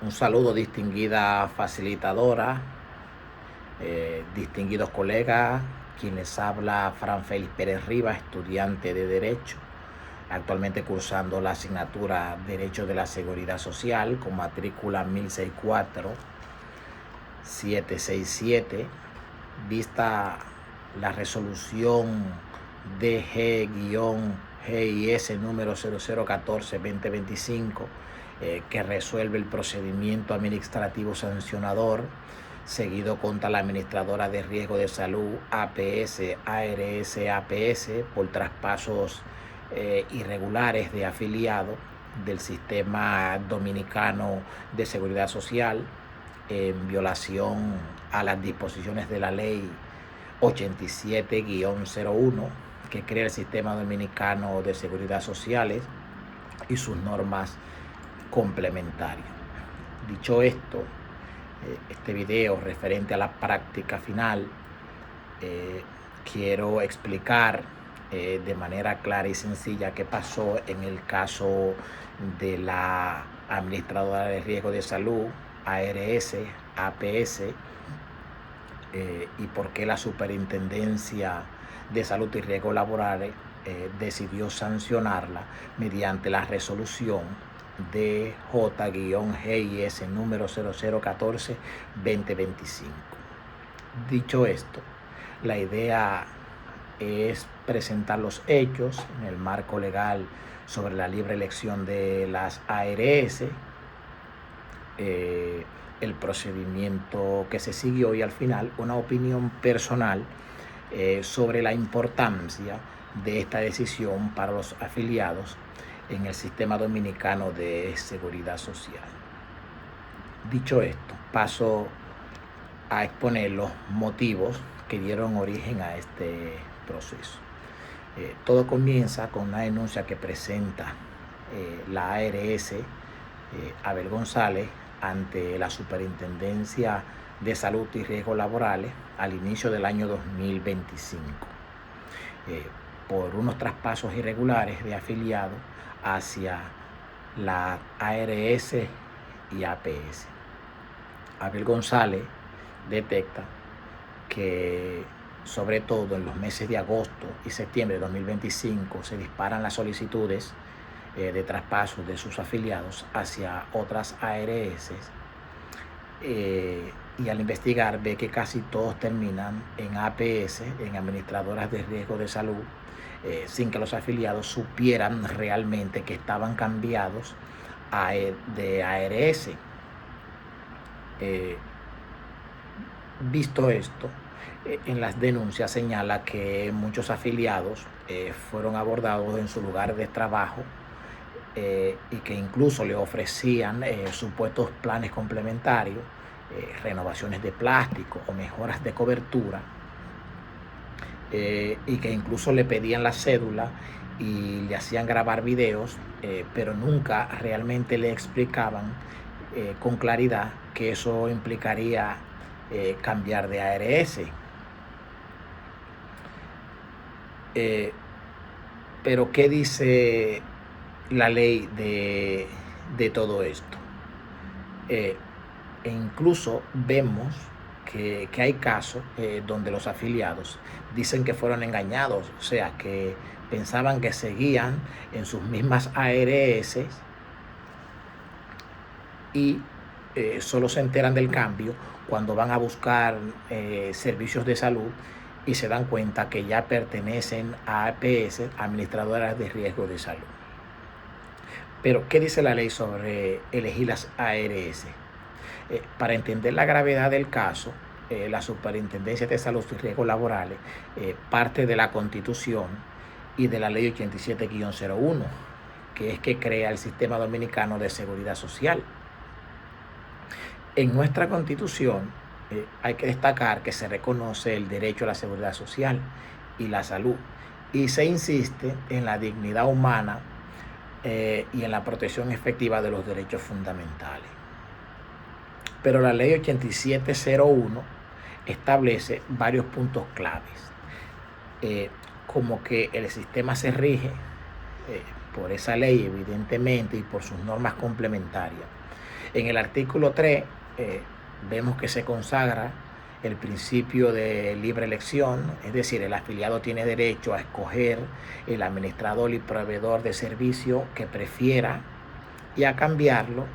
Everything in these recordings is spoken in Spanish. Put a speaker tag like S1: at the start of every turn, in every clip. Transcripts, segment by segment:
S1: Un saludo, distinguida facilitadora, distinguidos colegas, quien les habla Fran Félix Pérez Rivas, estudiante de Derecho, actualmente cursando la asignatura Derecho de la Seguridad Social con matrícula 1064-767, vista la resolución DG-GIS número 0014-2025, que resuelve el procedimiento administrativo sancionador seguido contra la administradora de riesgo de salud APS, ARS, APS por traspasos irregulares de afiliado del sistema dominicano de seguridad social en violación a las disposiciones de la ley 87-01 que crea el sistema dominicano de seguridad sociales y sus normas complementarias. Dicho esto, este video referente a la práctica final, quiero explicar de manera clara y sencilla qué pasó en el caso de la administradora de riesgo de salud, ARS, APS, y por qué la Superintendencia de Salud y Riesgos Laborales decidió sancionarla mediante la resolución de J-GIS número 0014-2025. Dicho esto, la idea es presentar los hechos en el marco legal sobre la libre elección de las ARS, el procedimiento que se siguió y al final una opinión personal sobre la importancia de esta decisión para los afiliados en el sistema dominicano de seguridad social. Dicho esto, paso a exponer los motivos que dieron origen a este proceso. Todo comienza con una denuncia que presenta la ARS Abel González ante la Superintendencia de Salud y Riesgos Laborales al inicio del año 2025 por unos traspasos irregulares de afiliados hacia la ARS y APS. Abel González detecta que sobre todo en los meses de agosto y septiembre de 2025 se disparan las solicitudes de traspaso de sus afiliados hacia otras ARS, y al investigar ve que casi todos terminan en APS, en administradoras de riesgo de salud, sin que los afiliados supieran realmente que estaban cambiados de ARS. Visto esto, en las denuncias señala que muchos afiliados fueron abordados en su lugar de trabajo y que incluso le ofrecían supuestos planes complementarios, renovaciones de plástico o mejoras de cobertura, y que incluso le pedían la cédula y le hacían grabar videos, pero nunca realmente le explicaban con claridad que eso implicaría cambiar de ARS. Pero ¿qué dice la ley de todo esto? E incluso vemos que hay casos donde los afiliados dicen que fueron engañados, o sea, que pensaban que seguían en sus mismas ARS y solo se enteran del cambio cuando van a buscar servicios de salud y se dan cuenta que ya pertenecen a APS, administradoras de riesgo de salud. Pero, ¿qué dice la ley sobre elegir las ARS? Para entender la gravedad del caso, la Superintendencia de Salud y Riesgos Laborales parte de la Constitución y de la Ley 87-01, que es que crea el Sistema Dominicano de Seguridad Social. En nuestra Constitución hay que destacar que se reconoce el derecho a la seguridad social y la salud, y se insiste en la dignidad humana y en la protección efectiva de los derechos fundamentales. Pero la ley 8701 establece varios puntos claves, como que el sistema se rige por esa ley, evidentemente, y por sus normas complementarias, En el artículo 3 vemos que se consagra el principio de libre elección, es decir, el afiliado tiene derecho a escoger el administrador y proveedor de servicio que prefiera y a cambiarlo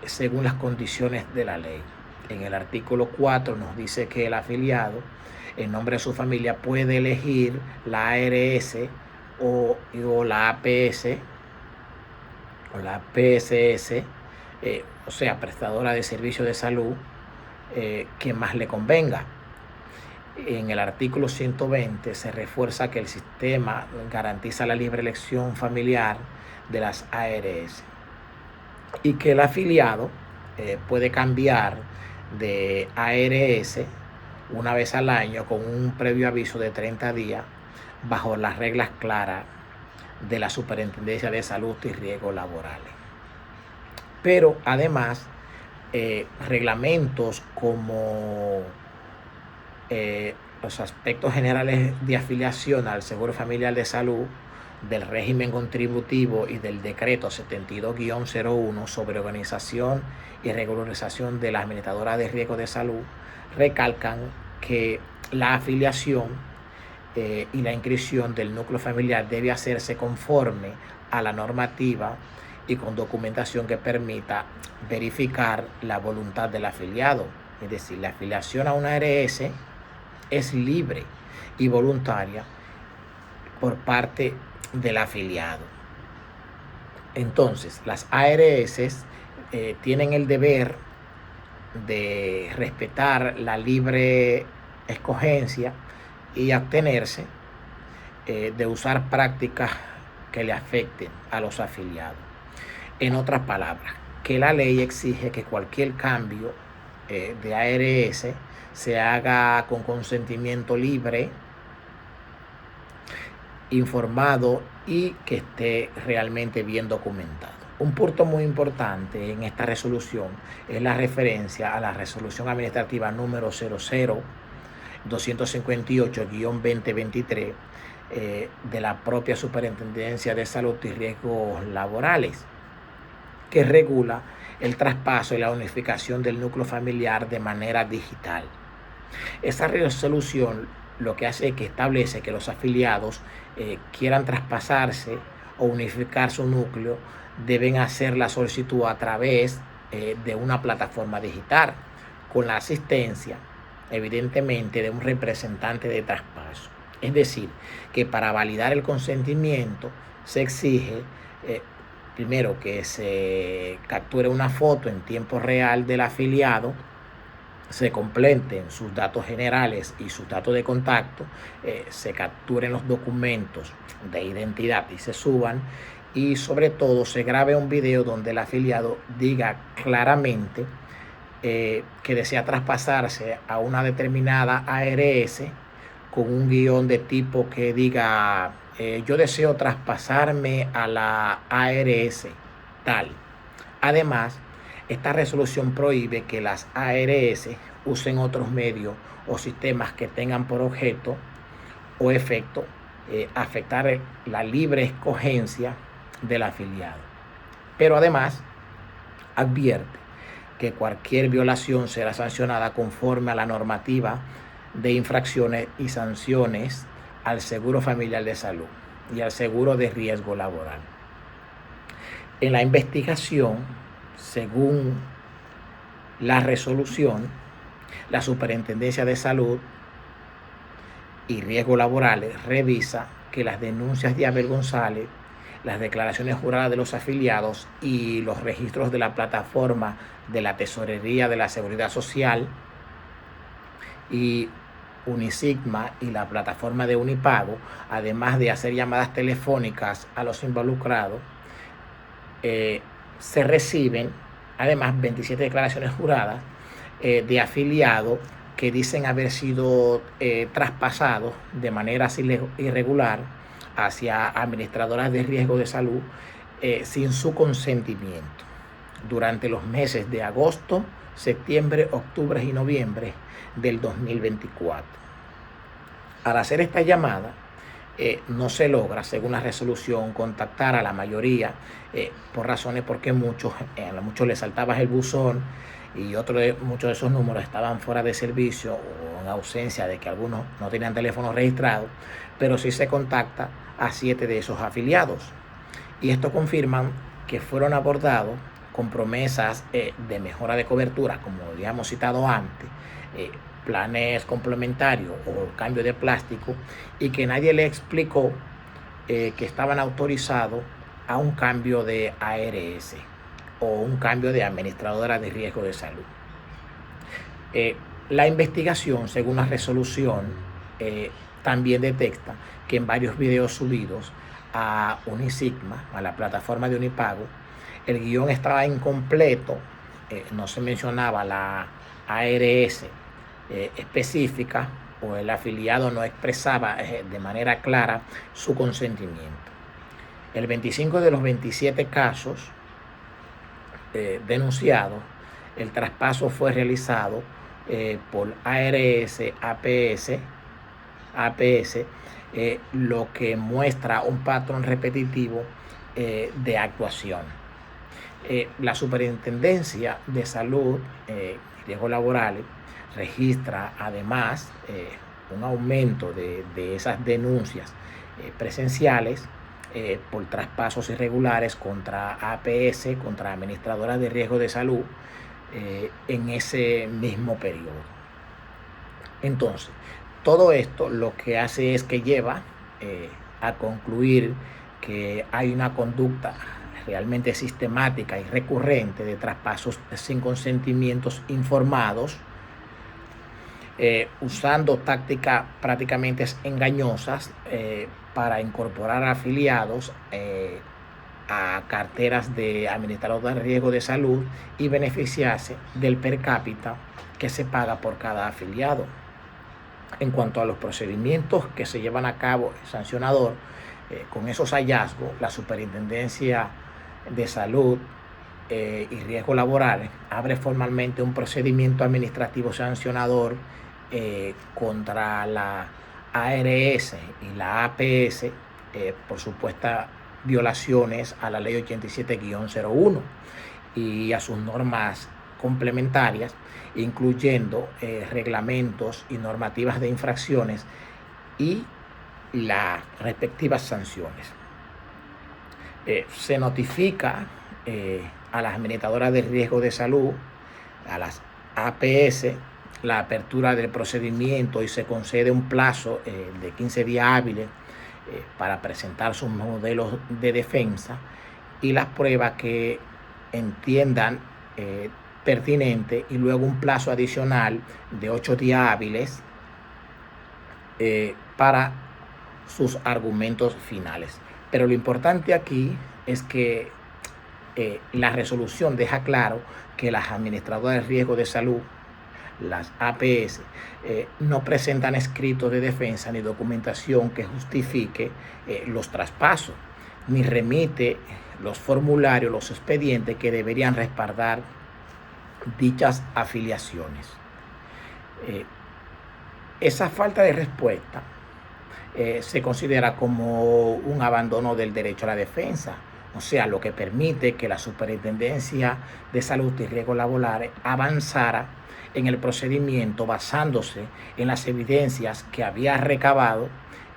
S1: según las condiciones de la ley. En el artículo 4 nos dice que el afiliado, en nombre de su familia, puede elegir la ARS o la APS o la PSS, o sea, prestadora de servicios de salud, que más le convenga. En el artículo 120 se refuerza que el sistema garantiza la libre elección familiar de las ARS y que el afiliado puede cambiar de ARS una vez al año con un previo aviso de 30 días bajo las reglas claras de la Superintendencia de Salud y Riesgos Laborales. Pero además, reglamentos como los aspectos generales de afiliación al Seguro Familiar de Salud, del régimen contributivo y del decreto 72-01 sobre organización y regularización de las administradoras de riesgo de salud recalcan que la afiliación y la inscripción del núcleo familiar debe hacerse conforme a la normativa y con documentación que permita verificar la voluntad del afiliado. Es decir, la afiliación a una ARS es libre y voluntaria por parte del afiliado. Entonces, las ARS tienen el deber de respetar la libre escogencia y abstenerse de usar prácticas que le afecten a los afiliados. En otras palabras, que la ley exige que cualquier cambio de ARS se haga con consentimiento libre, informado y que esté realmente bien documentado. Un punto muy importante en esta resolución es la referencia a la resolución administrativa número 00258-2023 de la propia Superintendencia de Salud y Riesgos Laborales, que regula el traspaso y la unificación del núcleo familiar de manera digital. Esa resolución lo que hace es que establece que los afiliados quieran traspasarse o unificar su núcleo, deben hacer la solicitud a través de una plataforma digital, con la asistencia, evidentemente, de un representante de traspaso. Es decir, que para validar el consentimiento se exige primero que se capture una foto en tiempo real del afiliado, se completen sus datos generales y sus datos de contacto, se capturen los documentos de identidad y se suban, y sobre todo se grabe un video donde el afiliado diga claramente que desea traspasarse a una determinada ARS con un guión de tipo que diga yo deseo traspasarme a la ARS tal. Además, esta resolución prohíbe que las ARS usen otros medios o sistemas que tengan por objeto o efecto afectar la libre escogencia del afiliado. Pero además advierte que cualquier violación será sancionada conforme a la normativa de infracciones y sanciones al Seguro Familiar de Salud y al Seguro de Riesgo Laboral. En la investigación, según la resolución, la Superintendencia de Salud y Riesgos Laborales revisa que las denuncias de Abel González, las declaraciones juradas de los afiliados y los registros de la plataforma de la Tesorería de la Seguridad Social y Unisigma y la plataforma de Unipago, además de hacer llamadas telefónicas a los involucrados, se reciben además 27 declaraciones juradas de afiliados que dicen haber sido traspasados de manera irregular hacia administradoras de riesgo de salud sin su consentimiento durante los meses de agosto, septiembre, octubre y noviembre del 2024. Al hacer esta llamada, no se logra, según la resolución, contactar a la mayoría por razones porque a muchos les saltaba el buzón y muchos de esos números estaban fuera de servicio o en ausencia de que algunos no tenían teléfono registrado, pero sí se contacta a 7 de esos afiliados. Y esto confirman que fueron abordados con promesas de mejora de cobertura, como ya hemos citado antes, planes complementarios o cambio de plástico, y que nadie le explicó que estaban autorizados a un cambio de ARS o un cambio de administradora de riesgo de salud. La investigación, según la resolución, también detecta que en varios videos subidos a Unisigma, a la plataforma de Unipago, el guión estaba incompleto, no se mencionaba la ARS específica, o el afiliado no expresaba de manera clara su consentimiento. El 25 de los 27 casos denunciados, el traspaso fue realizado por ARS, APS, lo que muestra un patrón repetitivo de actuación. La Superintendencia de Salud y Riesgos Laborales registra además un aumento de esas denuncias presenciales por traspasos irregulares contra APS, contra administradoras de riesgo de salud, en ese mismo periodo. Entonces, todo esto lo que hace es que lleva a concluir que hay una conducta realmente sistemática y recurrente de traspasos sin consentimientos informados, usando tácticas prácticamente engañosas para incorporar afiliados a carteras de administrador de riesgo de salud y beneficiarse del per cápita que se paga por cada afiliado. En cuanto a los procedimientos que se llevan a cabo el sancionador, con esos hallazgos, la Superintendencia de Salud y Riesgos Laborales abre formalmente un procedimiento administrativo sancionador contra la ARS y la APS por supuestas violaciones a la Ley 87-01 y a sus normas complementarias, incluyendo reglamentos y normativas de infracciones y las respectivas sanciones. Se notifica a las administradoras de riesgo de salud, a las APS, la apertura del procedimiento y se concede un plazo de 15 días hábiles para presentar sus modelos de defensa y las pruebas que entiendan pertinente, y luego un plazo adicional de 8 días hábiles para sus argumentos finales. Pero lo importante aquí es que la resolución deja claro que las administradoras de riesgo de salud, las APS, no presentan escritos de defensa ni documentación que justifique los traspasos, ni remite los formularios, los expedientes que deberían respaldar dichas afiliaciones. Esa falta de respuesta se considera como un abandono del derecho a la defensa, o sea, lo que permite que la Superintendencia de Salud y Riesgos Laborales avanzara en el procedimiento basándose en las evidencias que había recabado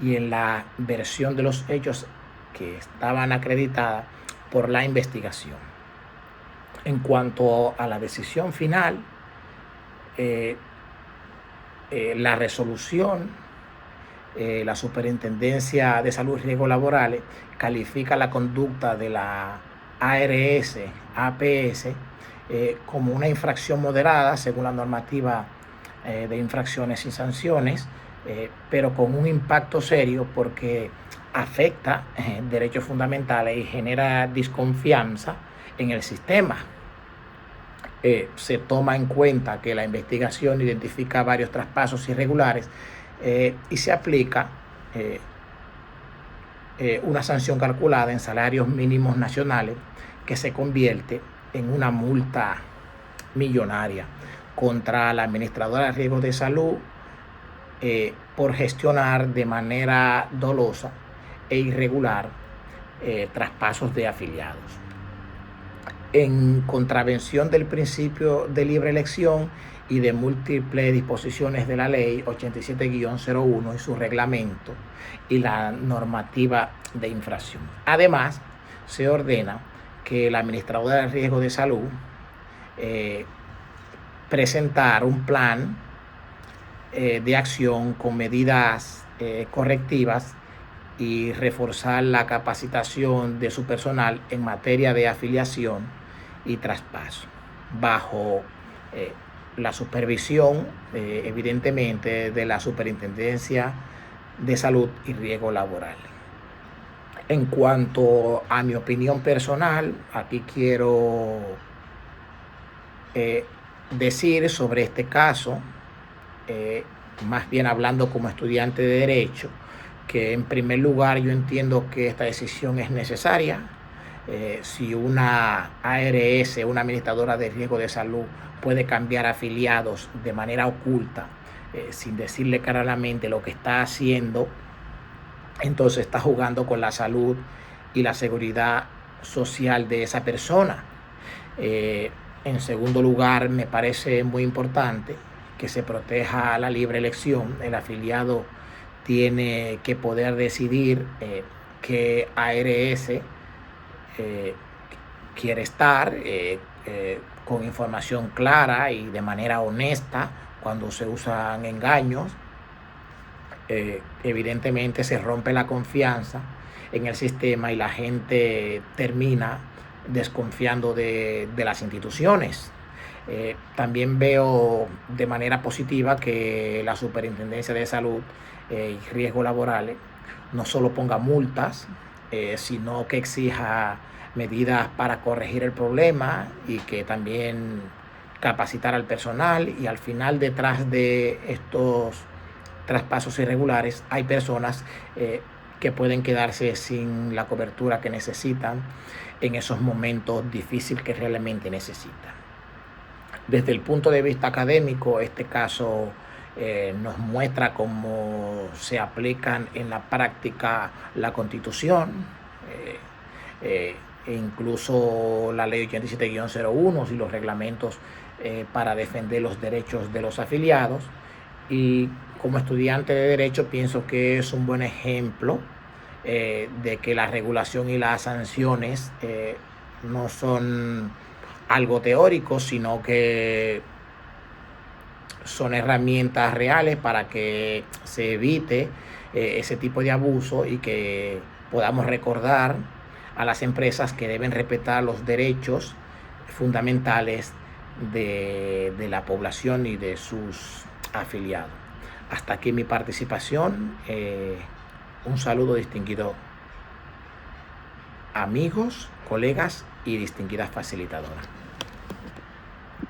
S1: y en la versión de los hechos que estaban acreditadas por la investigación. En cuanto a la decisión final, la resolución, la Superintendencia de Salud y Riesgos Laborales califica la conducta de la ARS, APS, como una infracción moderada según la normativa de infracciones y sanciones, pero con un impacto serio porque afecta derechos fundamentales y genera desconfianza en el sistema. Se toma en cuenta que la investigación identifica varios traspasos irregulares y se aplica una sanción calculada en salarios mínimos nacionales que se convierte en una multa millonaria contra la administradora de riesgos de salud por gestionar de manera dolosa e irregular traspasos de afiliados, en contravención del principio de libre elección y de múltiples disposiciones de la ley 87-01 y su reglamento y la normativa de infracción. Además, se ordena que el administrador de riesgo de salud presentar un plan de acción con medidas correctivas y reforzar la capacitación de su personal en materia de afiliación y traspaso, bajo la supervisión, evidentemente, de la Superintendencia de Salud y Riesgo Laboral. En cuanto a mi opinión personal, aquí quiero decir sobre este caso, más bien hablando como estudiante de Derecho, que en primer lugar yo entiendo que esta decisión es necesaria. Si una ARS, una administradora de riesgo de salud, puede cambiar afiliados de manera oculta, sin decirle claramente lo que está haciendo, entonces está jugando con la salud y la seguridad social de esa persona. En segundo lugar, me parece muy importante que se proteja la libre elección. El afiliado tiene que poder decidir qué ARS quiere estar, con información clara y de manera honesta. Cuando se usan engaños, evidentemente se rompe la confianza en el sistema y la gente termina desconfiando de las instituciones. También veo de manera positiva que la Superintendencia de Salud y Riesgos Laborales no solo ponga multas, sino que exija medidas para corregir el problema y que también capacitar al personal. Y al final, detrás de estos traspasos irregulares hay personas que pueden quedarse sin la cobertura que necesitan en esos momentos difíciles que realmente necesitan. Desde el punto de vista académico, este caso nos muestra cómo se aplican en la práctica la Constitución, e incluso la ley 87-01 y los reglamentos para defender los derechos de los afiliados. Y como estudiante de Derecho pienso que es un buen ejemplo de que la regulación y las sanciones no son algo teórico, sino que son herramientas reales para que se evite ese tipo de abuso y que podamos recordar a las empresas que deben respetar los derechos fundamentales de la población y de sus afiliados. Hasta aquí mi participación. Un saludo, distinguido amigos, colegas y distinguidas facilitadoras.